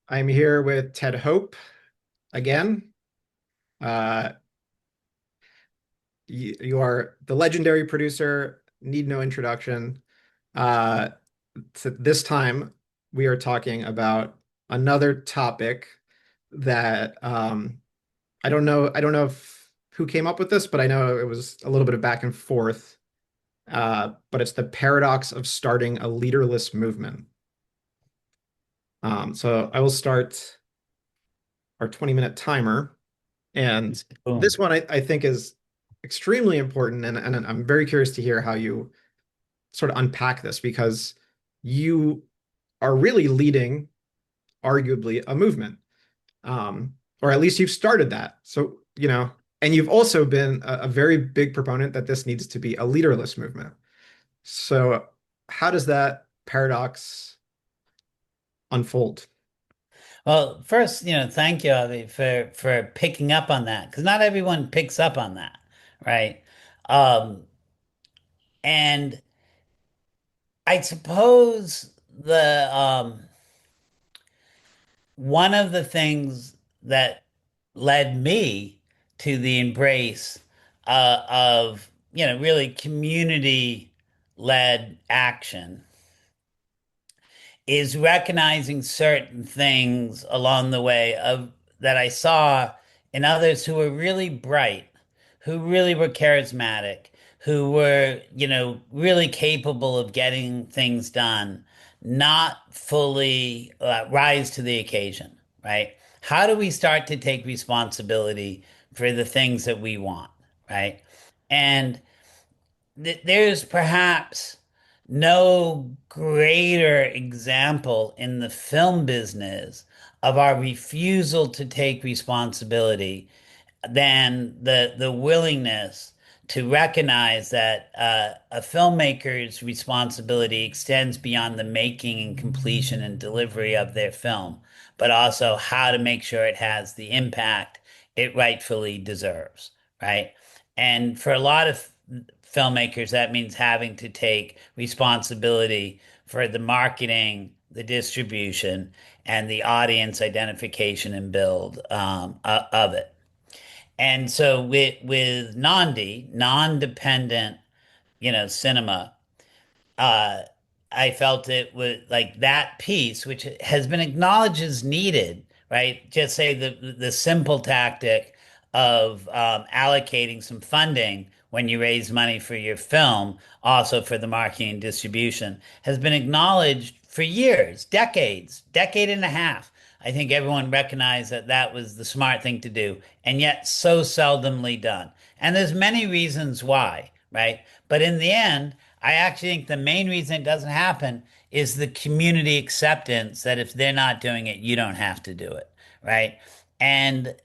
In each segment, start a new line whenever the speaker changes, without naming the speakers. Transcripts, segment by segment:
I'm here with Ted Hope again. Uh, you are the legendary producer, need no introduction. Uh, so this time we are talking about another topic that I don't know if who came up with this, but I know it was a little bit of back and forth. But it's the paradox of starting a leaderless movement. So I will start our 20-minute timer. And this
Boom.
one I think is extremely important, and I'm very curious to hear how you sort of unpack this because you are really leading, arguably, a movement, or at least you've started that. So, and you've also been a very big proponent that this needs to be a leaderless movement. So, how does that paradox unfold?
Well, first, thank you, Avi, for picking up on that because not everyone picks up on that, right? Um, and I suppose the one of the things that led me to the embrace of really community led action is recognizing certain things along the way of that I saw in others who were really bright, who really were charismatic, who were, really capable of getting things done, not fully rise to the occasion, right? How do we start to take responsibility for the things that we want, right? And there's perhaps no greater example in the film business of our refusal to take responsibility than the willingness to recognize that a filmmaker's responsibility extends beyond the making and completion and delivery of their film, but also how to make sure it has the impact it rightfully deserves, right? And for a lot of filmmakers, that means having to take responsibility for the marketing, the distribution, and the audience identification and build of it. And so with NonDē, non-dependent, cinema, uh, I felt it was like that piece, which has been acknowledged as needed, right? Just say the simple tactic of allocating some funding when you raise money for your film, also for the marketing and distribution, has been acknowledged for years, decades, decade and a half. I think everyone recognized that that was the smart thing to do, and yet so seldomly done. And there's many reasons why, right? But in the end, I actually think the main reason it doesn't happen is the community acceptance that if they're not doing it, you don't have to do it, right? And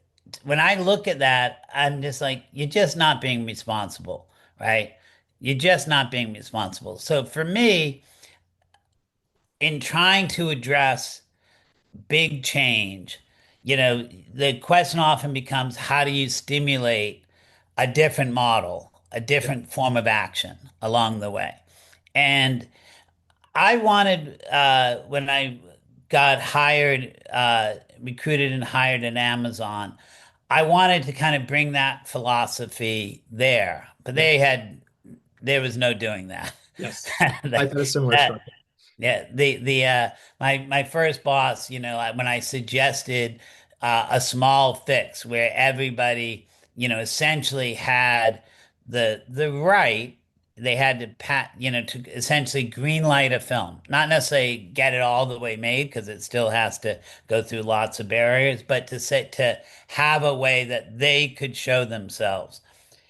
when I look at that, I'm just like, you're just not being responsible, right? You're just not being responsible. So for me, in trying to address big change, the question often becomes how do you stimulate a different model, a
Yeah.
different form of action along the way? And I wanted, when I got hired, recruited and hired in Amazon, I wanted to kind of bring that philosophy there, but
Yeah.
there was no doing that.
Yes. I've
That,
had a similar
that
struggle.
yeah, my first boss, when I suggested a small fix where everybody, essentially had the right, they had to to essentially green light a film, not necessarily get it all the way made because it still has to go through lots of barriers, but to have a way that they could show themselves.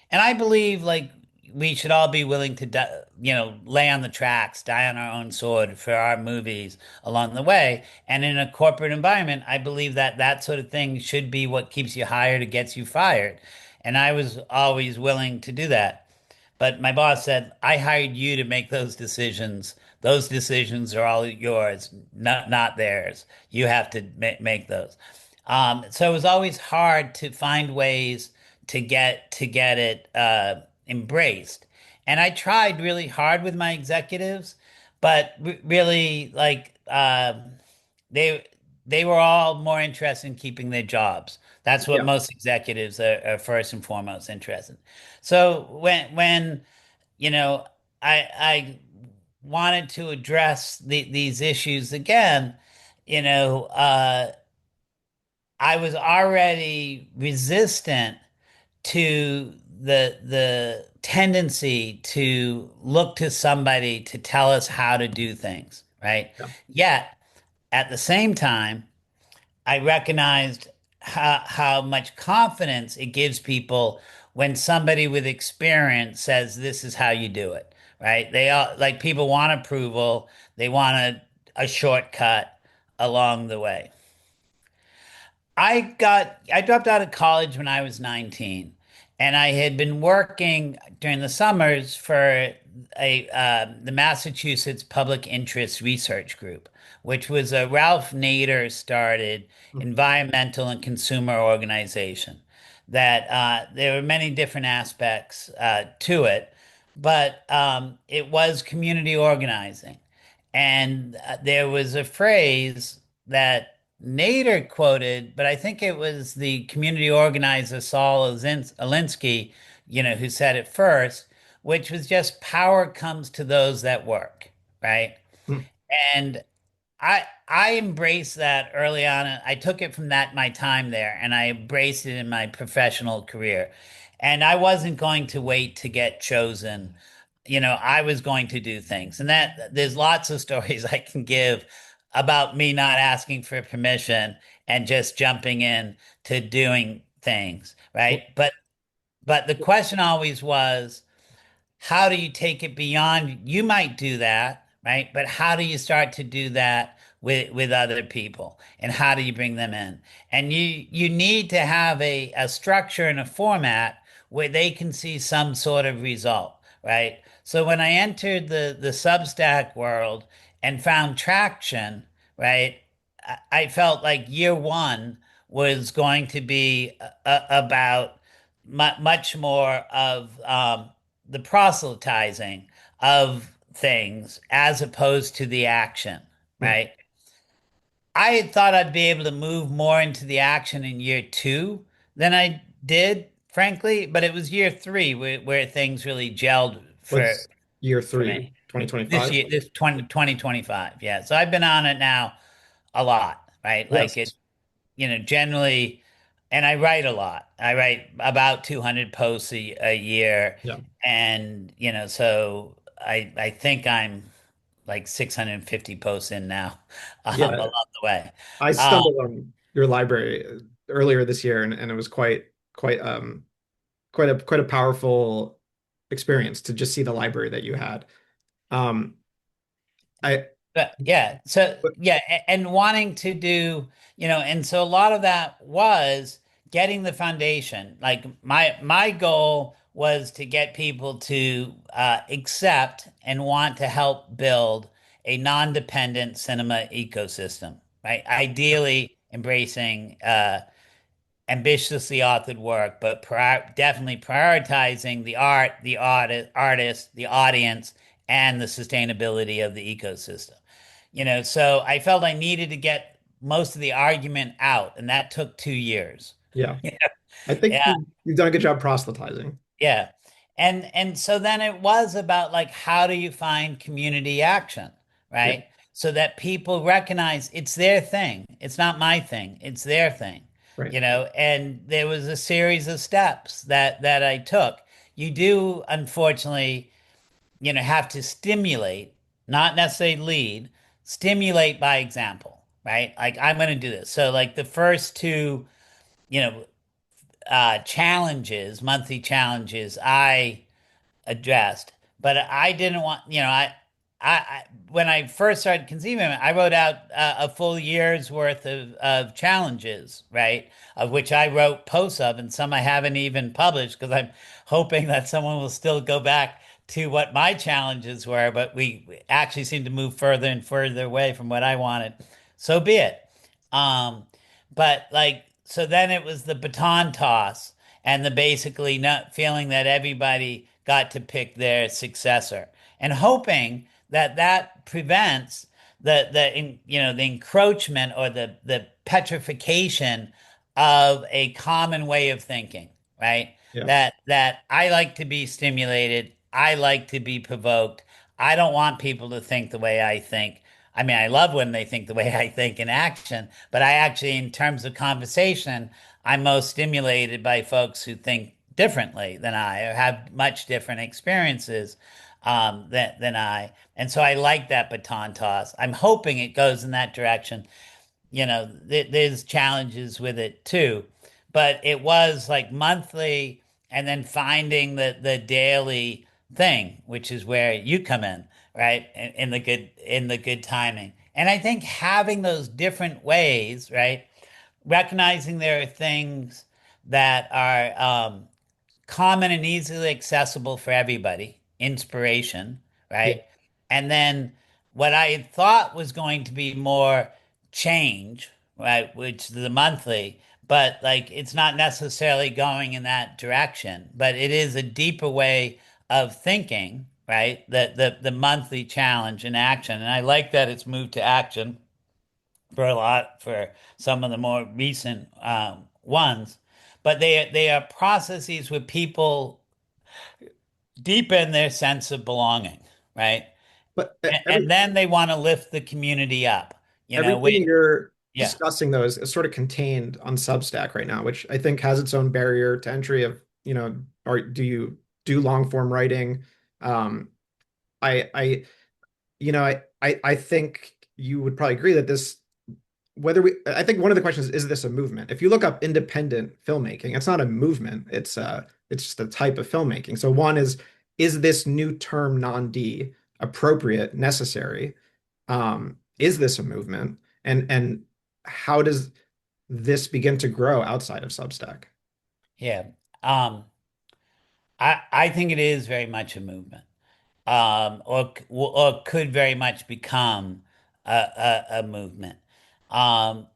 And I believe like we should all be willing to, lay on the tracks, die on our own sword for our movies along the way. And in a corporate environment, I believe that that sort of thing should be what keeps you hired or gets you fired. And I was always willing to do that. But my boss said, I hired you to make those decisions. Those decisions are all yours, not theirs. You have to make those. So it was always hard to find ways to get it embraced. And I tried really hard with my executives, but really like they they were all more interested in keeping their jobs. That's what
Yeah.
most executives are first and foremost interested. So when you know I wanted to address these issues again, you know, I was already resistant to the tendency to look to somebody to tell us how to do things, right?
Yeah.
Yet at the same time, I recognized how much confidence it gives people when somebody with experience says this is how you do it, right? They all like people want approval, they want a shortcut along the way. I dropped out of college when I was 19, and I had been working during the summers for the Massachusetts Public Interest Research Group, which was a Ralph Nader started
Mm.
environmental and consumer organization. That there were many different aspects to it, but it was community organizing. And there was a phrase that Nader quoted, but I think it was the community organizer Saul Alinsky, who said it first, which was just power comes to those that work, right?
Mm.
And I embraced that early on. I took it from that my time there, and I embraced it in my professional career. And I wasn't going to wait to get chosen. I was going to do things, and that there's lots of stories I can give about me not asking for permission and just jumping in to doing things, right?
Well,
But the question always was, how do you take it beyond? You might do that, right? But how do you start to do that with other people, and how do you bring them in? And you need to have a structure and a format where they can see some sort of result, right? So when I entered the Substack world and found traction, right, I felt like year one was going to be about much more of the proselytizing of things as opposed to the action,
mm.
right? I had thought I'd be able to move more into the action in year two than I did, frankly, but it was year three where things really gelled
What's year
for
three?
me. This
2025?
year, this 2025. Yeah. So I've been on it now a lot, right? Like it,
Yes.
generally, and I write a lot. I write about 200 posts a year.
Yeah.
And, so I think I'm like 650 posts in now,
Yeah.
along the way.
I
Um,
stumbled on your library earlier this year, and it was quite a powerful experience to just see the library that you had. Um, I
But yeah, so
but
yeah, and wanting to do, and so a lot of that was getting the foundation. Like my goal was to get people to accept and want to help build a non-dependent cinema ecosystem, right? Ideally embracing ambitiously authored work, but definitely prioritizing the art, artist, the audience, and the sustainability of the ecosystem. So I felt I needed to get most of the argument out, and that took 2 years.
yeah, I think
Yeah,
you've done a good job proselytizing.
yeah. And so then it was about like how do you find community action,
Yeah,
right? So that people recognize it's their thing. It's not my thing. It's their thing.
right.
And there was a series of steps that I took. You do unfortunately, have to stimulate, not necessarily lead, stimulate by example, right? Like I'm going to do this. So like the first two, you know, challenges, monthly challenges, I addressed. But I didn't want, when I first started conceiving it, I wrote out a full year's worth of challenges, right? Of which I wrote posts of, and some I haven't even published because I'm hoping that someone will still go back to what my challenges were. But we actually seem to move further and further away from what I wanted. So be it. Um, but like, so then it was the baton toss and the basically not feeling that everybody got to pick their successor and hoping that that prevents the encroachment or the petrification of a common way of thinking, right?
Yeah.
That I like to be stimulated, I like to be provoked. I don't want people to think the way I think. I mean, I love when they think the way I think in action, but I actually, in terms of conversation, I'm most stimulated by folks who think differently than I or have much different experiences than I. And so I like that baton toss. I'm hoping it goes in that direction. There's challenges with it too, but it was like monthly and then finding the daily thing, which is where you come in, right? In the good timing. And I think having those different ways, right? Recognizing there are things that are common and easily accessible for everybody, inspiration,
Yeah.
right? And then what I had thought was going to be more change, right, which is the monthly, but like it's not necessarily going in that direction, but it is a deeper way of thinking, right? The monthly challenge in action. And I like that it's moved to action for some of the more recent ones. But they are processes where people deepen their sense of belonging, right?
But
And then they want to lift the community up.
everything you're
Yeah,
discussing though is sort of contained on Substack right now, which I think has its own barrier to entry of, or do you do long form writing? Um, I I think you would probably agree that this whether we I think one of the questions is this a movement? If you look up independent filmmaking, it's not a movement. It's just a type of filmmaking. So one is this new term non-D appropriate, necessary? Is this a movement? And how does this begin to grow outside of Substack?
yeah. I think it is very much a movement, or could very much become a movement. Um,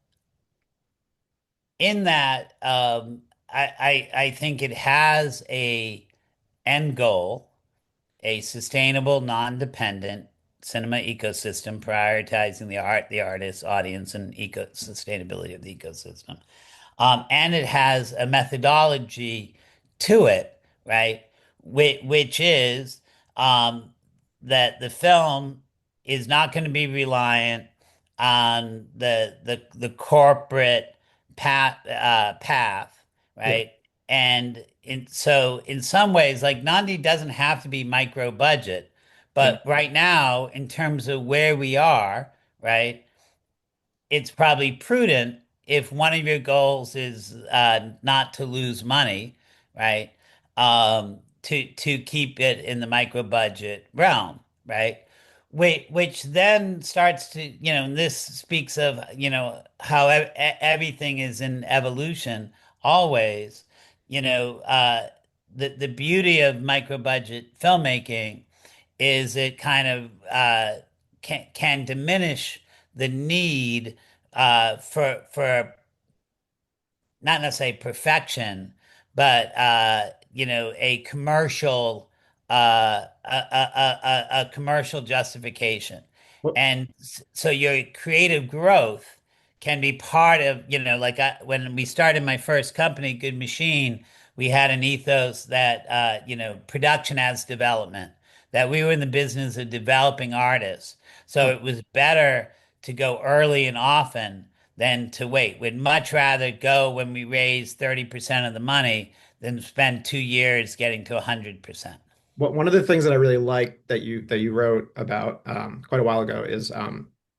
in that, I think it has a end goal, a sustainable, non-dependent cinema ecosystem prioritizing the art, the artist, audience, and sustainability of the ecosystem. And it has a methodology to it, right? Which is um, that the film is not going to be reliant on the corporate path,
Yeah.
right? And so in some ways, like NonDē doesn't have to be micro budget,
Yeah.
but right now, in terms of where we are, right? It's probably prudent if one of your goals is not to lose money, right? To keep it in the micro budget realm, right? Which then starts to, and this speaks of, how everything is in evolution always. The beauty of micro budget filmmaking is it kind of can diminish the need for not necessarily perfection, but a commercial a commercial justification,
Well,
and so your creative growth can be part of like when we started my first company, Good Machine, we had an ethos that production as development, that we were in the business of developing artists, so
huh.
it was better to go early and often than to wait. We'd much rather go when we raise 30% of the money than spend 2 years getting to 100%.
One of the things that I really like that you wrote about quite a while ago is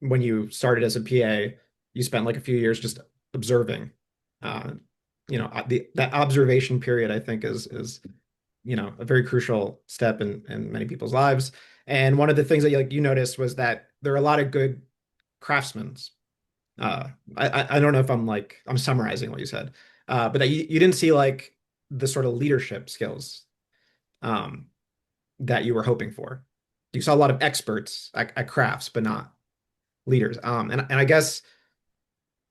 when you started as a PA, you spent like a few years just observing. Uh, that observation period I think is a very crucial step in many people's lives. And one of the things that you noticed was that there are a lot of good craftsmen. I don't know if I'm summarizing what you said, but that you didn't see like the sort of leadership skills. Um, that you were hoping for. You saw a lot of experts at crafts, but not leaders. And I guess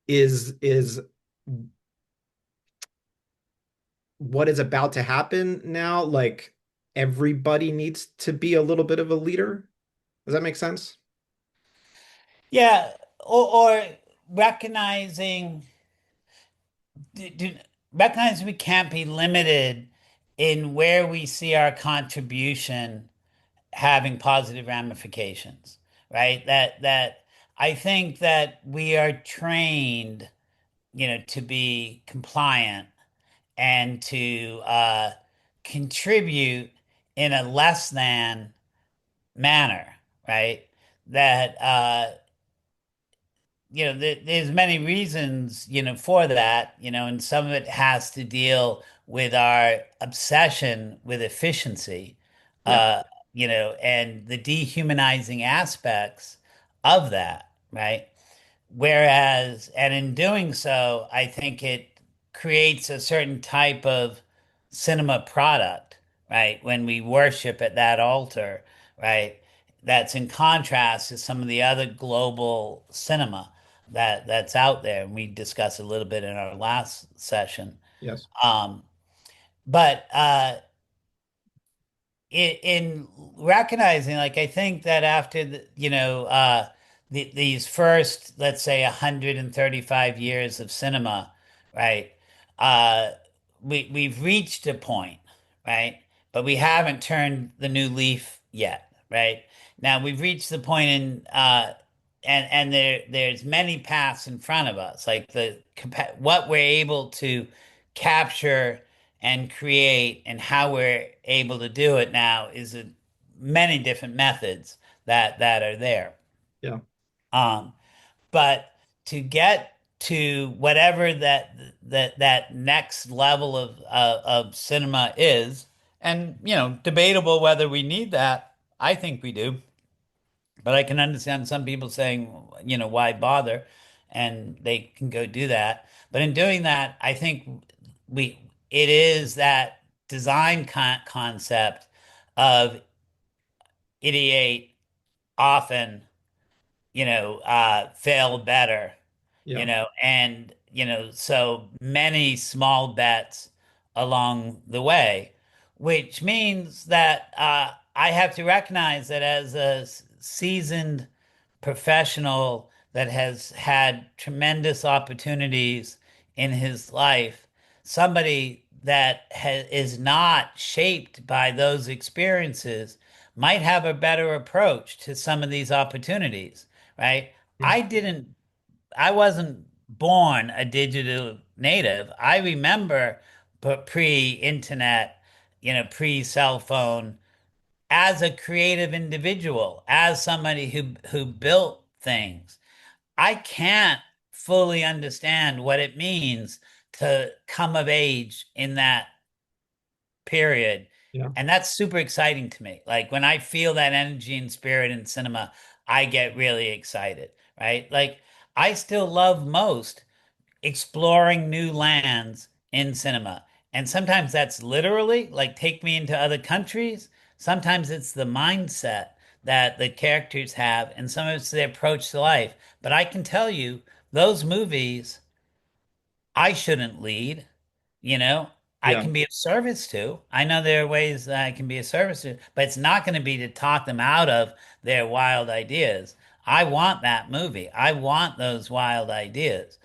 is what is about to happen now, like everybody needs to be a little bit of a leader. Does that make sense?
Yeah, or recognizing do, do, recognize we can't be limited in where we see our contribution having positive ramifications, right? That I think that we are trained, to be compliant and to contribute in a less than manner, right? That there's many reasons, for that, and some of it has to deal with our obsession with efficiency,
Yeah,
uh, and the dehumanizing aspects of that, right? Whereas, and in doing so, I think it creates a certain type of cinema product, right? When we worship at that altar, right? That's in contrast to some of the other global cinema that's out there. And we discussed a little bit in our last session.
yes,
Um, but in recognizing, like, I think that after these first, let's say, 135 years of cinema, right? Uh, we've reached a point, right? But we haven't turned the new leaf yet, right? Now we've reached the point and there's many paths in front of us, like what we're able to capture and create and how we're able to do it now is many different methods that are there.
yeah,
Um, but to get to whatever that next level of cinema is, and debatable whether we need that. I think we do, but I can understand some people saying, why bother? And they can go do that. But in doing that, I think we it is that design concept of ideate often, fail better,
yeah,
and so many small bets along the way, which means that I have to recognize that as a seasoned professional that has had tremendous opportunities in his life, somebody that is not shaped by those experiences might have a better approach to some of these opportunities, right?
yeah,
I didn't I wasn't born a digital native. I remember pre-internet, pre-cell phone, as a creative individual, as somebody who built things. I can't fully understand what it means to come of age in that period.
yeah,
And that's super exciting to me. Like when I feel that energy and spirit in cinema, I get really excited, right? Like I still love most exploring new lands in cinema. And sometimes that's literally like take me into other countries. Sometimes it's the mindset that the characters have, and sometimes it's their approach to life. But I can tell you, those movies I shouldn't lead, you know. I
yeah,
can be of service to. I know there are ways that I can be of service to, but it's not going to be to talk them out of their wild ideas. I want that movie. I want those wild ideas,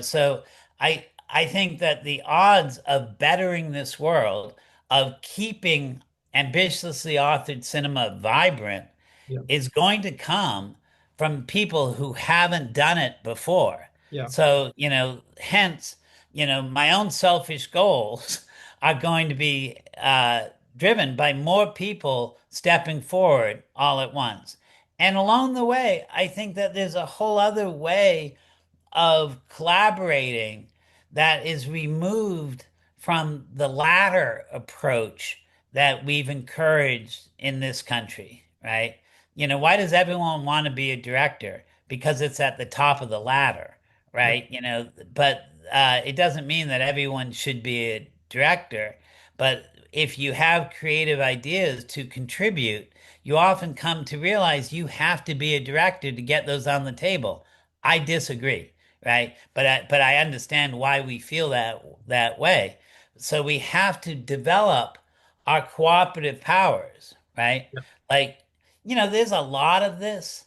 So I think that the odds of bettering this world, of keeping ambitiously authored cinema vibrant,
yeah,
is going to come from people who haven't done it before.
yeah,
So, hence, my own selfish goals are going to be driven by more people stepping forward all at once. And along the way, I think that there's a whole other way of collaborating that is removed from the latter approach that we've encouraged in this country, right? Why does everyone want to be a director? Because it's at the top of the ladder,
yeah,
right? But it doesn't mean that everyone should be a director. But if you have creative ideas to contribute, you often come to realize you have to be a director to get those on the table. I disagree, right? But I understand why we feel that way. So we have to develop our cooperative powers, right?
yeah,
Like, there's a lot of this.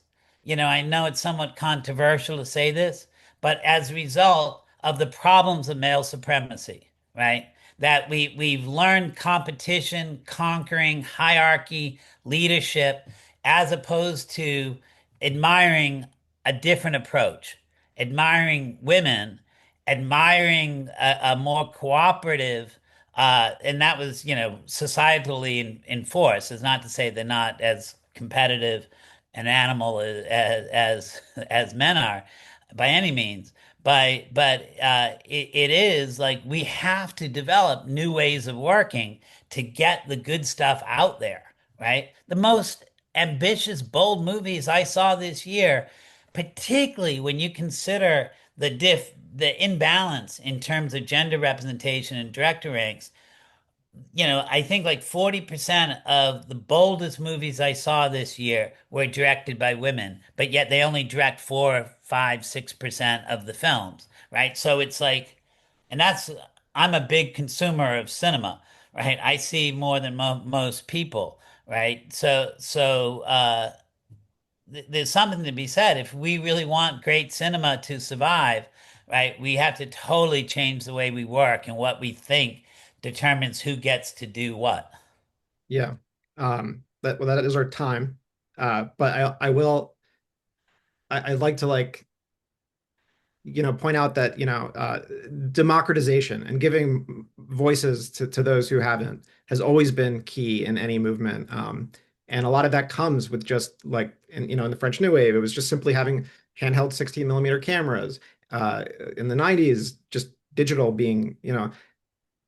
I know it's somewhat controversial to say this, but as a result of the problems of male supremacy, right? That we've learned competition, conquering, hierarchy, leadership, as opposed to admiring a different approach, admiring women, admiring a more cooperative, and that was, societally enforced. It's not to say they're not as competitive an animal as men are by any means. But it is like we have to develop new ways of working to get the good stuff out there, right? The most ambitious, bold movies I saw this year, particularly when you consider the imbalance in terms of gender representation in director ranks. I think like 40% of the boldest movies I saw this year were directed by women, but yet they only direct 4, 5, 6% of the films, right? So it's like, and I'm a big consumer of cinema, right? I see more than most people, right? There's something to be said. If we really want great cinema to survive, right, we have to totally change the way we work, and what we think determines who gets to do what.
Yeah. That is our time. But I'd like to point out that, democratization and giving voices to those who haven't has always been key in any movement. And a lot of that comes with just like, in the French New Wave, it was just simply having handheld 16 millimeter cameras. In the 90s, just digital being,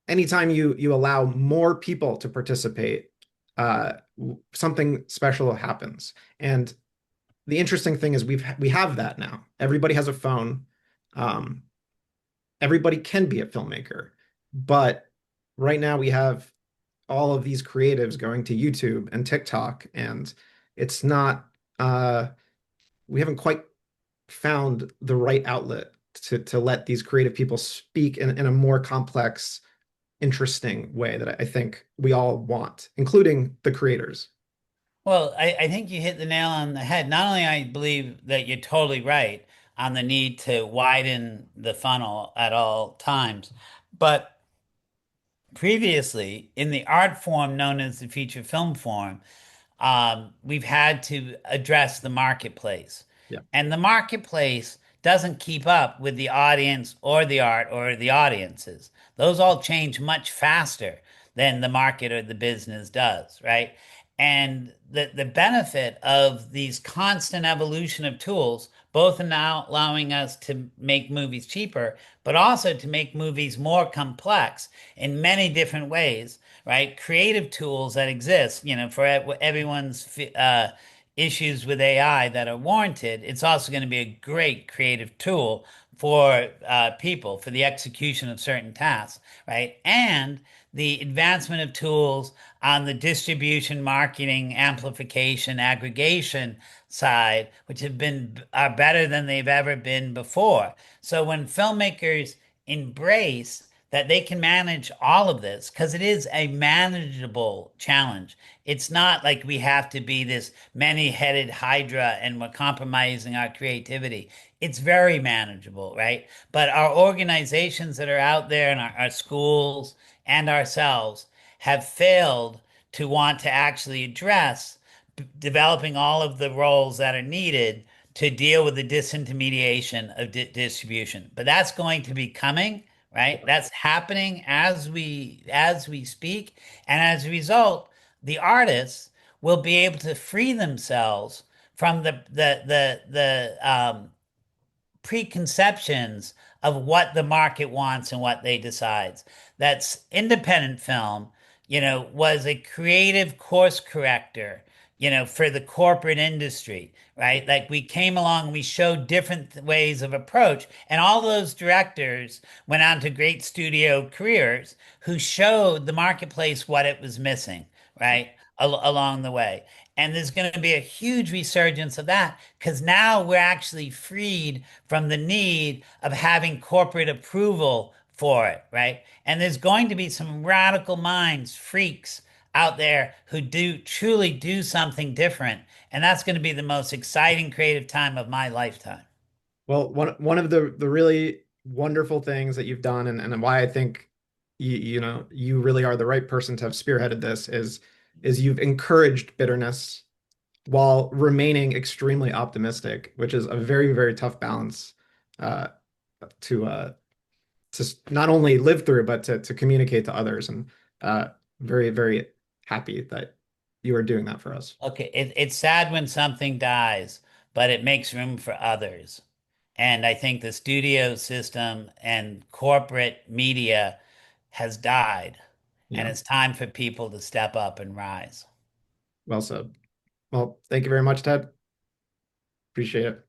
anytime you allow more people to participate, uh, something special happens. And the interesting thing is we have that now. Everybody has a phone. Um, Everybody can be a filmmaker, but right now we have all of these creatives going to YouTube and TikTok, and it's not we haven't quite found the right outlet to let these creative people speak in a more complex, interesting way that I think we all want, including the creators.
Well, I think you hit the nail on the head. Not only I believe that you're totally right on the need to widen the funnel at all times, but previously in the art form known as the feature film form, we've had to address the marketplace.
Yeah.
And the marketplace doesn't keep up with the audience or the art or the audiences. Those all change much faster than the market or the business does, right? And the benefit of these constant evolution of tools, both in now allowing us to make movies cheaper, but also to make movies more complex in many different ways, right? Creative tools that exist, for everyone's issues with AI that are warranted. It's also going to be a great creative tool for people for the execution of certain tasks, right? And the advancement of tools on the distribution, marketing, amplification, aggregation side, which are better than they've ever been before. So when filmmakers embrace that they can manage all of this, because it is a manageable challenge. It's not like we have to be this many-headed hydra and we're compromising our creativity. It's very manageable, right? But our organizations that are out there and our schools and ourselves have failed to want to actually address developing all of the roles that are needed to deal with the disintermediation of distribution. But that's going to be coming, right? That's happening as we speak, and as a result, the artists will be able to free themselves from the preconceptions of what the market wants and what they decides. That's independent film, was a creative course corrector, for the corporate industry, right? Like we came along, we showed different ways of approach, and all those directors went on to great studio careers who showed the marketplace what it was missing, right? Along the way. And there's going to be a huge resurgence of that because now we're actually freed from the need of having corporate approval for it, right? And there's going to be some radical minds, freaks out there who do truly do something different. And that's going to be the most exciting creative time of my lifetime.
Well, one of the really wonderful things that you've done, and why I think you know you really are the right person to have spearheaded this is you've encouraged bitterness while remaining extremely optimistic, which is a very, very tough balance uh, to not only live through, but to communicate to others. And uh, very, very happy that you are doing that for us.
Okay, it's sad when something dies, but it makes room for others. And I think the studio system and corporate media has died, and
Yeah,
it's time for people to step up and rise.
well said. Well, thank you very much, Ted. Appreciate it.